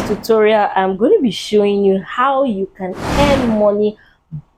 tutorial, I'm going to be showing you how you can earn money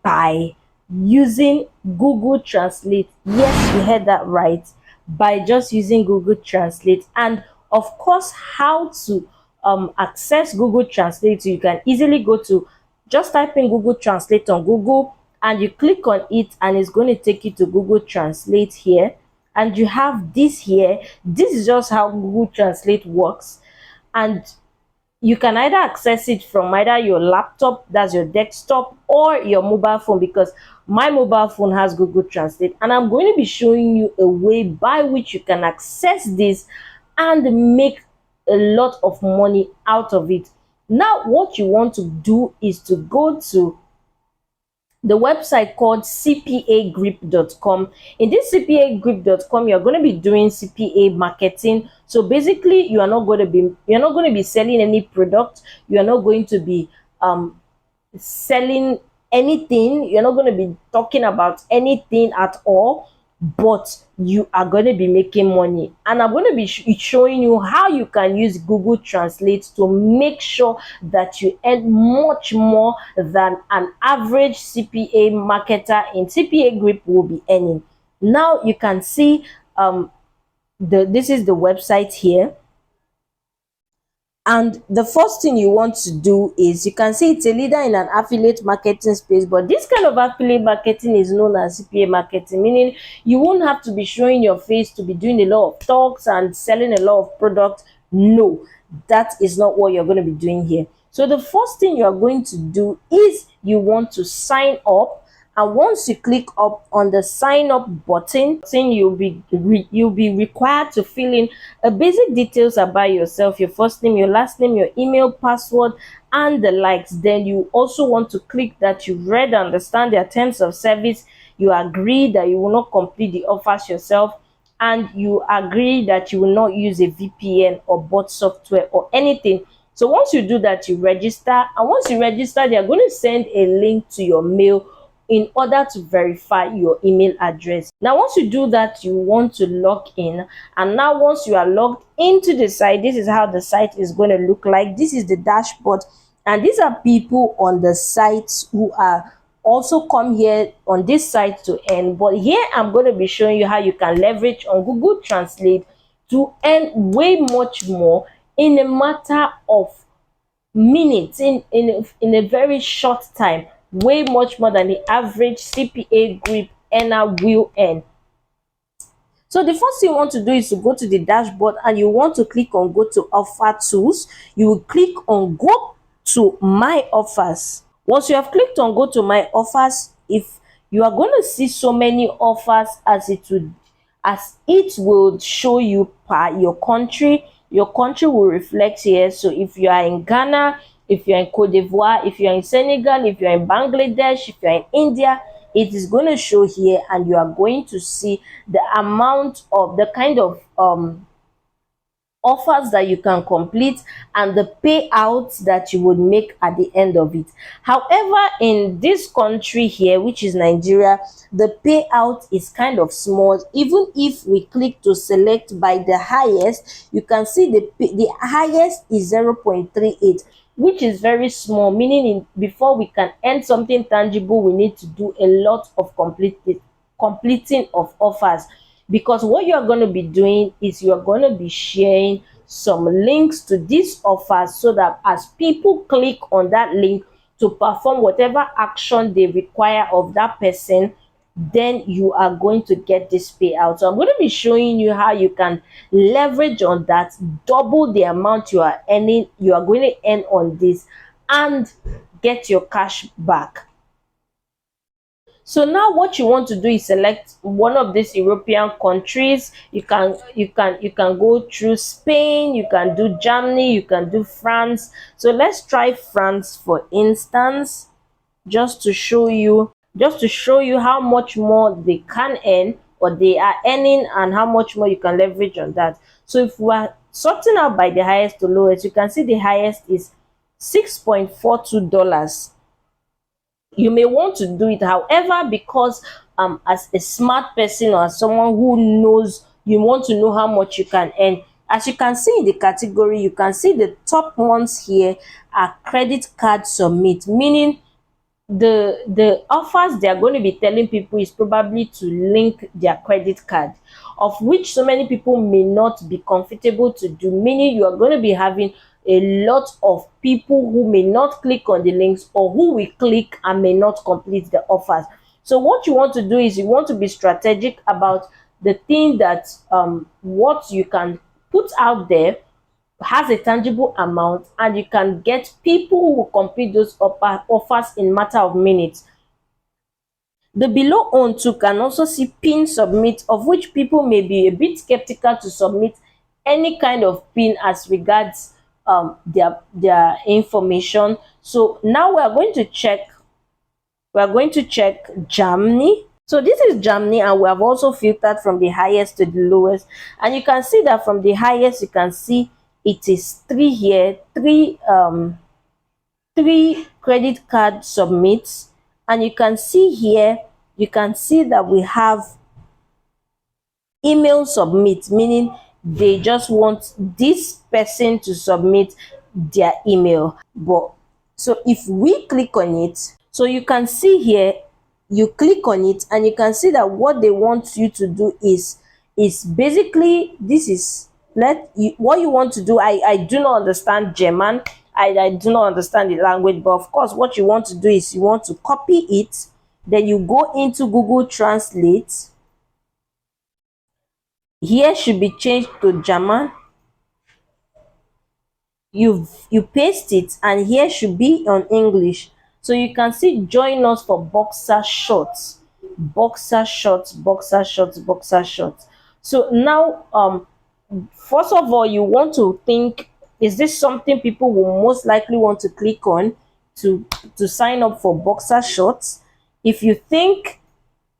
by using Google Translate. Yes, you heard that right. By just using Google Translate, and of course how to access Google Translate. So you can easily go to, just type in Google Translate on Google and you click on it, and it's going to take you to Google Translate here, and you have this here. This is just how Google Translate works, and you can either access it from either your laptop, that's your desktop, or your mobile phone, because my mobile phone has Google Translate. And I'm going to be showing you a way by which you can access this and make a lot of money out of it. Now what you want to do is to go to the website called cpagrip.com. In this cpagrip.com, you're going to be doing CPA marketing. So basically, you're not going to be selling any product. You're not going to be selling anything. You're not going to be talking about anything at all, but you are going to be making money. And I'm going to be showing you how you can use Google Translate to make sure that you earn much more than an average CPA marketer in CPA Grip will be earning. Now you can see this is the website here. And the first thing you want to do is, you can see it's a leader in an affiliate marketing space, but this kind of affiliate marketing is known as CPA marketing, meaning you won't have to be showing your face to be doing a lot of talks and selling a lot of products. No, that is not what you're going to be doing here. So the first thing you're going to do is you want to sign up. And once you click up on the sign up button, you'll be required to fill in a basic details about yourself: your first name, your last name, your email, password, and the likes. Then you also want to click that you read and understand their terms of service. You agree that you will not complete the offers yourself, and you agree that you will not use a VPN or bot software or anything. So once you do that, you register, and once you register, they are going to send a link to your mail in order to verify your email address. Now once you do that, you want to log in, and now once you are logged into the site, this is how the site is going to look like. This is the dashboard, and these are people on the sites who are also come here on this site to earn. But here I'm going to be showing you how you can leverage on Google Translate to earn way much more in a matter of minutes, in a very short time, way much more than the average CPA Grip earner will earn. So the first thing you want to do is to go to the dashboard, and you want to click on go to offer tools. You will click on go to my offers. Once you have clicked on go to my offers, if you are going to see so many offers as it will show you per your country will reflect here. So if you are in Ghana, if you're in Cote d'Ivoire, if you're in Senegal, if you're in Bangladesh, if you're in India, it is going to show here, and you are going to see the amount of the kind of offers that you can complete and the payouts that you would make at the end of it. However, in this country here, which is Nigeria, the payout is kind of small. Even if we click to select by the highest, you can see the highest is 0.38, which is very small, meaning before we can earn something tangible, we need to do a lot of completing of offers. Because what you're going to be doing is you're going to be sharing some links to these offers, so that as people click on that link to perform whatever action they require of that person, then you are going to get this payout. So I'm going to be showing you how you can leverage on that, double the amount you are earning, you are going to earn on this, and get your cash back. So now what you want to do is select one of these European countries. You can go through Spain, you can do Germany, you can do France. So let's try France for instance, just to show you how much more they can earn, or they are earning, and how much more you can leverage on that. So if we are sorting out by the highest to lowest, you can see the highest is $6.42. You may want to do it, however, because as a smart person or as someone who knows, you want to know how much you can earn, As you can see in the category, you can see the top ones here are credit card submit, meaning the offers they are going to be telling people is probably to link their credit card, of which so many people may not be comfortable to do, meaning you are going to be having a lot of people who may not click on the links, or who will click and may not complete the offers. So what you want to do is you want to be strategic about the thing that what you can put out there has a tangible amount, and you can get people who will complete those offers in matter of minutes. The below own too can also see pin submit, of which people may be a bit skeptical to submit any kind of pin as regards their information. So now we are going to check Germany. So this is Germany, and we have also filtered from the highest to the lowest, and you can see that from the highest you can see it is three here, three credit card submits, and you can see here, you can see that we have email submit, meaning they just want this person to submit their email. But so if we click on it, so you can see here, you click on it and you can see that what they want you to do is basically, this is what you want to do. I do not understand German. I do not understand the language, but of course what you want to do is you want to copy it, then you go into Google Translate. Here should be changed to German. You paste it, and here should be on English. So you can see join us for boxer shorts, boxer shorts, boxer shorts, boxer shorts. So now first of all, you want to think, is this something people will most likely want to click on to sign up for boxer shorts? If you think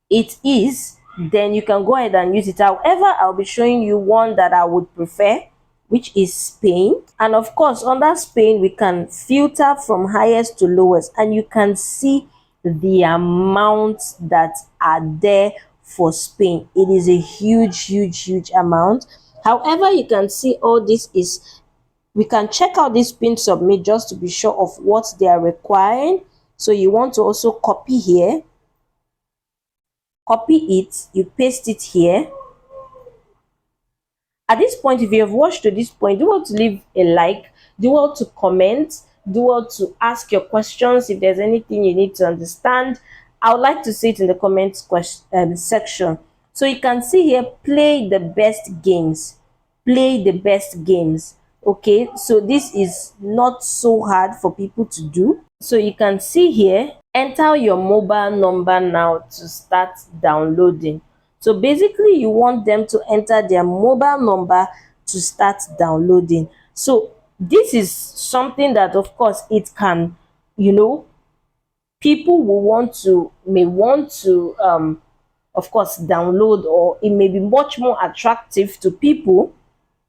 it is, then you can go ahead and use it. However, I'll be showing you one that I would prefer, which is Spain. And of course, under Spain we can filter from highest to lowest, and you can see the amounts that are there for Spain. It is a huge amount. However, you can see all this is, we can check out this pin submit just to be sure of what they are requiring. So you want to also copy here, copy it, you paste it here. At this point, if you have watched to this point, do well to leave a like, do well to comment, do well to ask your questions. If there's anything you need to understand, I would like to see it in the comments section. So you can see here, play the best games, play the best games. Okay, so this is not so hard for people to do. So you can see here, enter your mobile number now to start downloading. So basically you want them to enter their mobile number to start downloading. So this is something that of course it can, you know, people may want to of course download, or it may be much more attractive to people.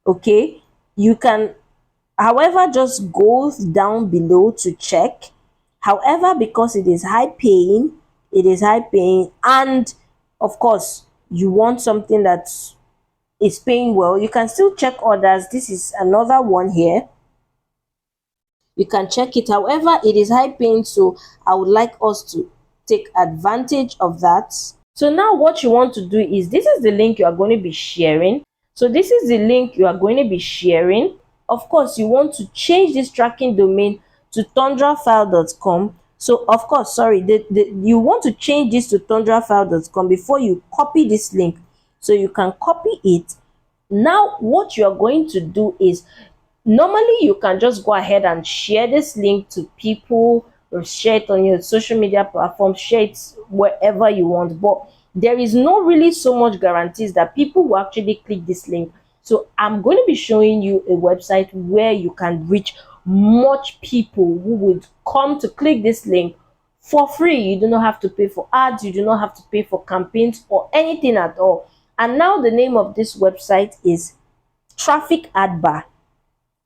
Okay, you can, however, just go down below to check. However, because it is high paying, and of course you want something that is paying well, you can still check others. This is another one here, you can check it. However, it is high paying, so I would like us to take advantage of that. So now what you want to do is, this is the link you are going to be sharing. So this is the link you are going to be sharing. Of course, you want to change this tracking domain to tundrafile.com. So of course, sorry, you want to change this to tundrafile.com before you copy this link. So you can copy it. Now what you are going to do is, normally you can just go ahead and share this link to people, or share it on your social media platform, share it wherever you want, but there is no really so much guarantees that people will actually click this link. So I'm going to be showing you a website where you can reach much people who would come to click this link for free. You do not have to pay for ads, you do not have to pay for campaigns or anything at all. And now the name of this website is Traffic Adbar.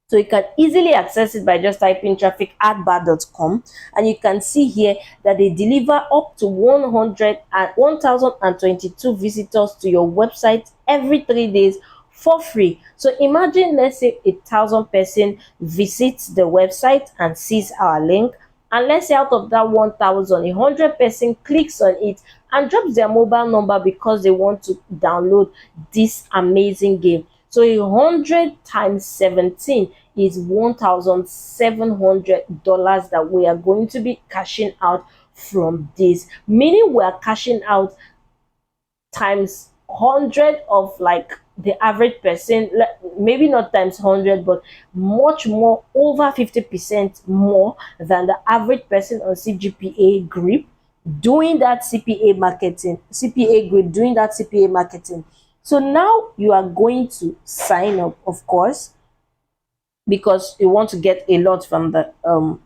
So you can easily access it by just typing trafficadbar.com, and you can see here that they deliver up to 1,022 visitors to your website every 3 days for free. So imagine, let's say 1,000 person visits the website and sees our link, and let's say out of that 1,000, 100 person clicks on it and drops their mobile number because they want to download this amazing game. So 100 times 17 is $1,700 that we are going to be cashing out from this, meaning we are cashing out times 100 of like the average person, maybe not times 100, but much more, over 50% more than the average person on CGPA grip doing that CPA marketing, CPA grip doing that CPA marketing. So now you are going to sign up, of course, because you want to get a lot from the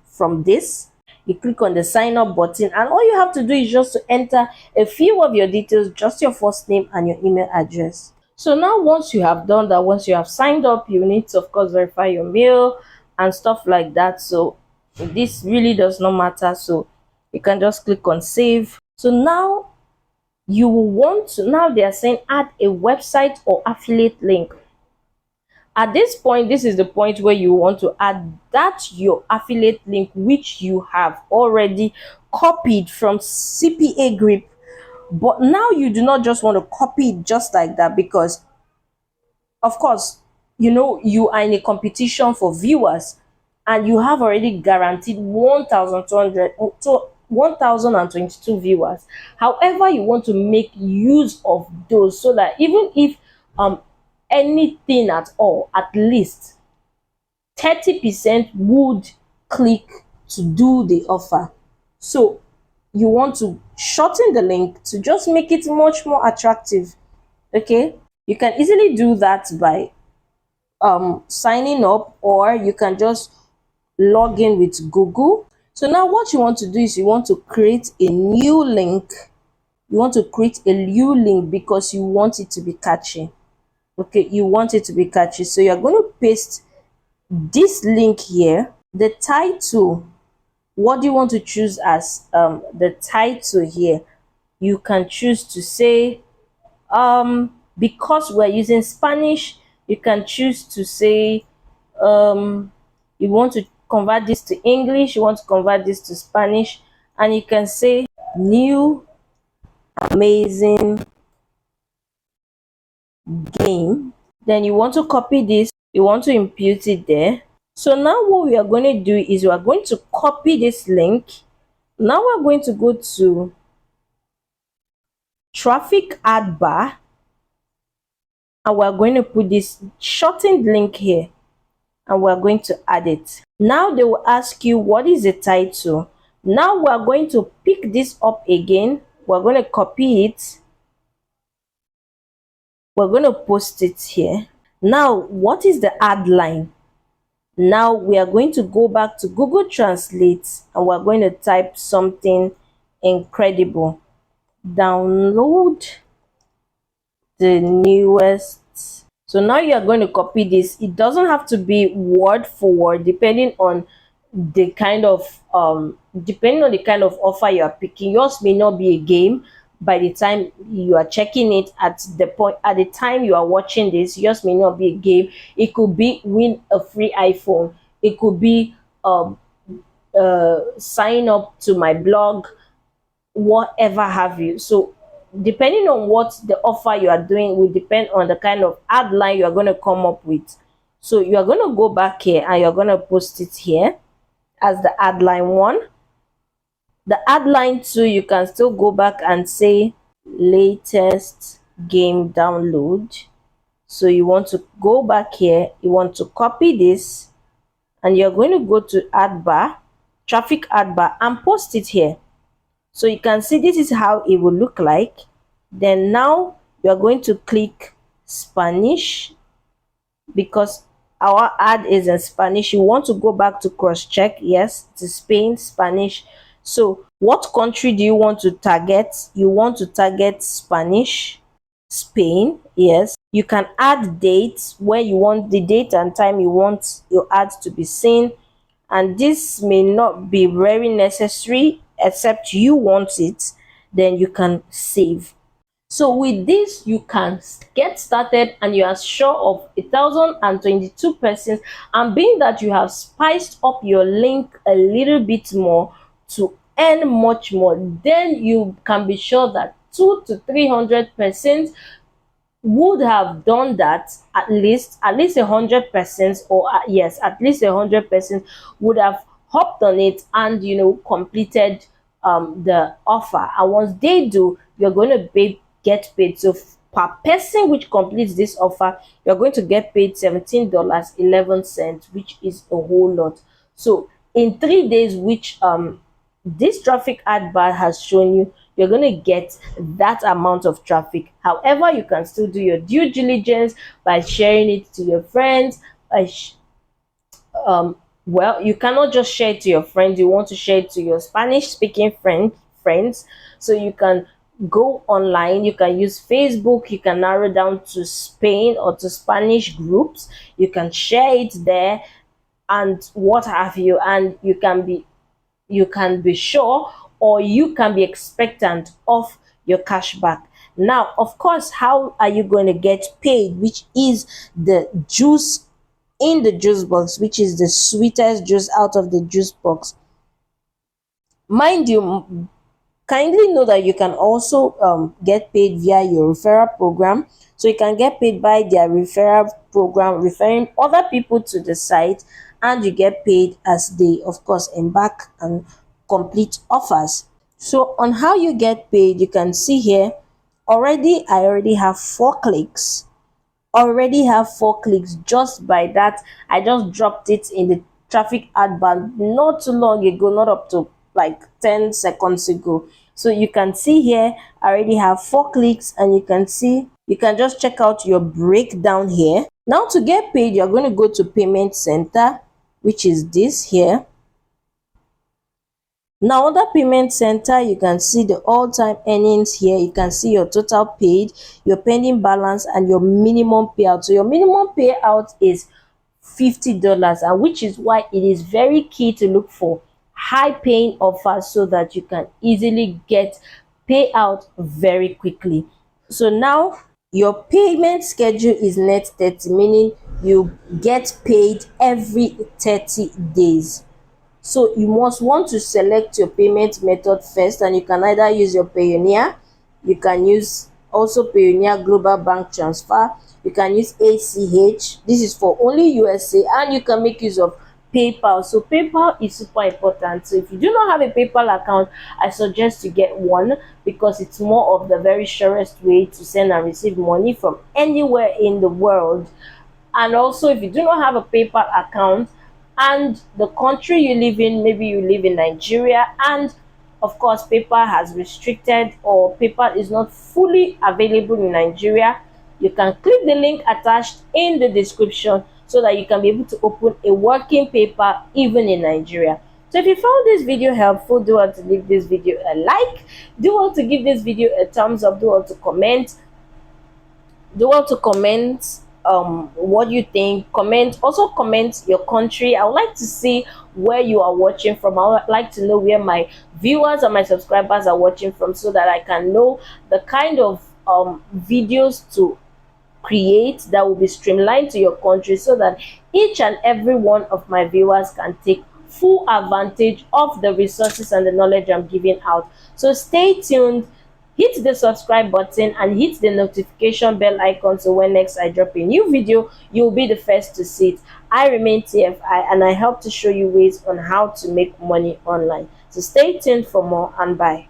from this. You click on the sign up button, and all you have to do is just to enter a few of your details, just your first name and your email address. So now once you have done that, once you have signed up, you need to of course verify your mail and stuff like that. So this really does not matter, so you can just click on save. So now you will want to, now they are saying add a website or affiliate link. At this point, this is the point where you want to add that your affiliate link which you have already copied from CPA grip. But now you do not just want to copy it just like that, because of course, you know, you are in a competition for viewers and you have already guaranteed 1,200 to 1,022 viewers. However, you want to make use of those so that even if anything at all, at least 30% would click to do the offer. So you want to shorten the link to just make it much more attractive. Okay, you can easily do that by signing up, or you can just log in with Google. So now what you want to do is you want to create a new link. You want to create a new link because you want it to be catchy. Okay, you want it to be catchy, so you're going to paste this link here. The title, what do you want to choose as the title here? You can choose to say because we're using Spanish, you can choose to say you want to convert this to English, you want to convert this to Spanish, and you can say new amazing game. Then you want to copy this, you want to impute it there. So now what we are going to do is we are going to copy this link. Now we're going to go to traffic Adbar, and we're going to put this shortened link here, and we're going to add it. Now they will ask you what is the title. Now we're going to pick this up again, we're going to copy it, we're going to post it here. Now what is the add line? Now we are going to go back to Google Translate and we're going to type something incredible. Download the newest. So now you are going to copy this. It doesn't have to be word for word, depending on the kind of offer you are picking. Yours may not be a game by the time you are checking it. At the time you are watching this, yours may not be a game. It could be win a free iPhone, it could be sign up to my blog, whatever have you. So depending on what the offer you are doing will depend on the kind of ad line you are going to come up with. So you are going to go back here and you're going to post it here as the ad line 1. The ad line 2, you can still go back and say latest game download. So you want to go back here, you want to copy this, and you're going to go to Adbar, traffic Adbar, and post it here. So you can see this is how it will look like. Then now you are going to click Spanish, because our ad is in Spanish. You want to go back to cross check. Yes, it is Spain, Spanish. So what country do you want to target? You want to target Spanish, Spain. Yes, you can add dates where you want the date and time you want your ad to be seen, and this may not be very necessary except you want it. Then you can save. So with this, you can get started and you are sure of 1,022 persons. And being that you have spiced up your link a little bit more to earn much more, then you can be sure that 2 to 300 persons would have done that. At least 100%, or yes, at least 100% would have hopped on it and completed the offer. And once they do, you're going to get paid. So per person which completes this offer, you're going to get paid $17.11, which is a whole lot. So in 3 days, which this traffic ad bar has shown you, you're going to get that amount of traffic. However, you can still do your due diligence by sharing it to your friends. by sh- well, you cannot just share it to your friends. You want to share it to your Spanish speaking friends. So you can go online, you can use Facebook, you can narrow down to Spain or to Spanish groups, you can share it there and what have you, and you can be sure, or you can be expectant of your cashback. Now, of course, how are you going to get paid? Which is the juice in the juice box, which is the sweetest juice out of the juice box. Mind you, kindly know that you can also get paid via your referral program. So you can get paid by their referral program, referring other people to the site, and you get paid as they, of course, embark and complete offers. So on how you get paid, you can see here, I already have 4 clicks. Already have 4 clicks. Just by that, I just dropped it in the traffic ad band not too long ago, not up to like 10 seconds ago. So you can see here, I already have 4 clicks, and you can see, you can just check out your breakdown here. Now to get paid, you're going to go to payment center, which is this here. Now under payment center, you can see the all-time earnings here. You can see your total paid, your pending balance, and your minimum payout. So your minimum payout is $50, and which is why it is very key to look for high paying offers so that you can easily get payout very quickly. So now your payment schedule is net 30, meaning you get paid every 30 days. So you must want to select your payment method first, and you can either use your Payoneer, you can use also Payoneer Global Bank Transfer, you can use ACH, this is for only USA, and you can make use of PayPal. So PayPal is super important. So if you do not have a PayPal account, I suggest you get one, because it's more of the very surest way to send and receive money from anywhere in the world. And also, if you do not have a PayPal account and the country you live in, maybe you live in Nigeria, and of course PayPal has restricted, or PayPal is not fully available in Nigeria, you can click the link attached in the description so that you can be able to open a working PayPal even in Nigeria. So if you found this video helpful, do want to leave this video a like, do want to give this video a thumbs up, do want to comment, what you think. Comment your country. I would like to see where you are watching from. I would like to know where my viewers and my subscribers are watching from, so that I can know the kind of videos to create that will be streamlined to your country, so that each and every one of my viewers can take full advantage of the resources and the knowledge I'm giving out. So stay tuned, hit the subscribe button and hit the notification bell icon, so when next I drop a new video, you'll be the first to see it. I remain TFI, and I help to show you ways on how to make money online. So stay tuned for more, and bye.